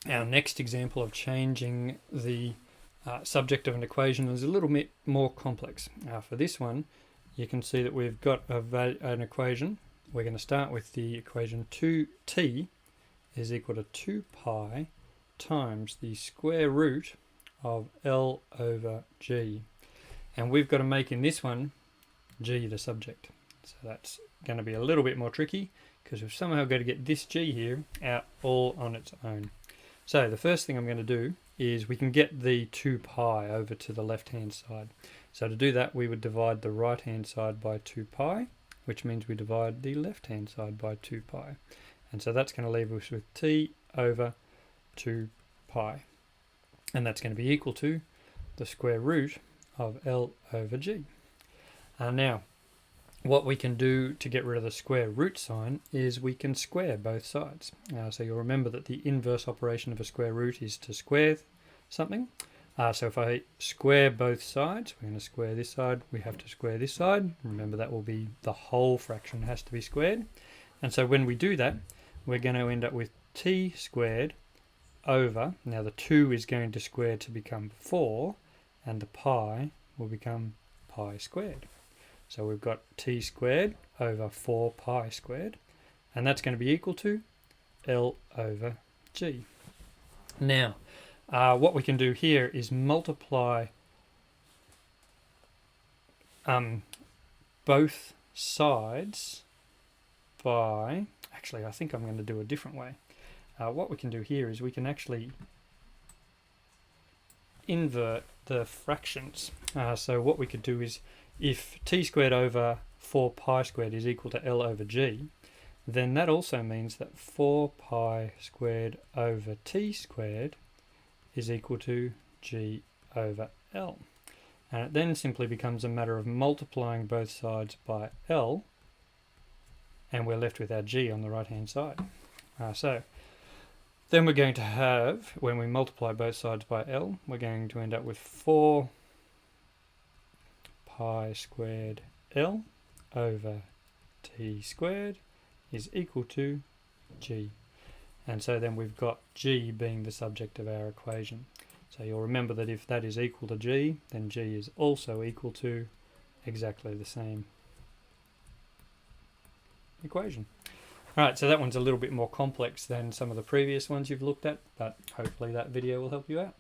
Our next example of changing the subject of an equation is a little bit more complex. For this one, you can see that we've got an equation. We're going to start with the equation 2t is equal to 2 pi times the square root of L over G. And we've got to make in this one G the subject. So that's going to be a little bit more tricky because we've somehow got to get this G here out all on its own. So the first thing I'm going to do is we can get the 2 pi over to the left hand side. So to do that we would divide the right hand side by 2 pi, which means we divide the left hand side by 2 pi. And so that's going to leave us with t over 2 pi. And that's going to be equal to the square root of L over G. Now, what we can do to get rid of the square root sign is we can square both sides. So you'll remember that the inverse operation of a square root is to square something. So if I square both sides, we're going to square this side, we have to square this side. Remember that will be the whole fraction has to be squared. And so when we do that, we're going to end up with t squared over, now the 2 is going to square to become 4, and the pi will become pi squared. So we've got t squared over 4 pi squared, and that's going to be equal to L over G. Now, what we can do here is multiply both sides by, actually I think I'm going to do a different way. What we can do here is we can actually invert the fractions. So what we could do is if t squared over 4 pi squared is equal to L over G, then that also means that 4 pi squared over t squared is equal to G over L. And it then simply becomes a matter of multiplying both sides by L, and we're left with our G on the right hand side. So then we're going to have, when we multiply both sides by L, we're going to end up with 4 pi squared L over t squared is equal to G. And so then we've got G being the subject of our equation. So you'll remember that if that is equal to G, then G is also equal to exactly the same equation. Alright, so that one's a little bit more complex than some of the previous ones you've looked at, but hopefully that video will help you out.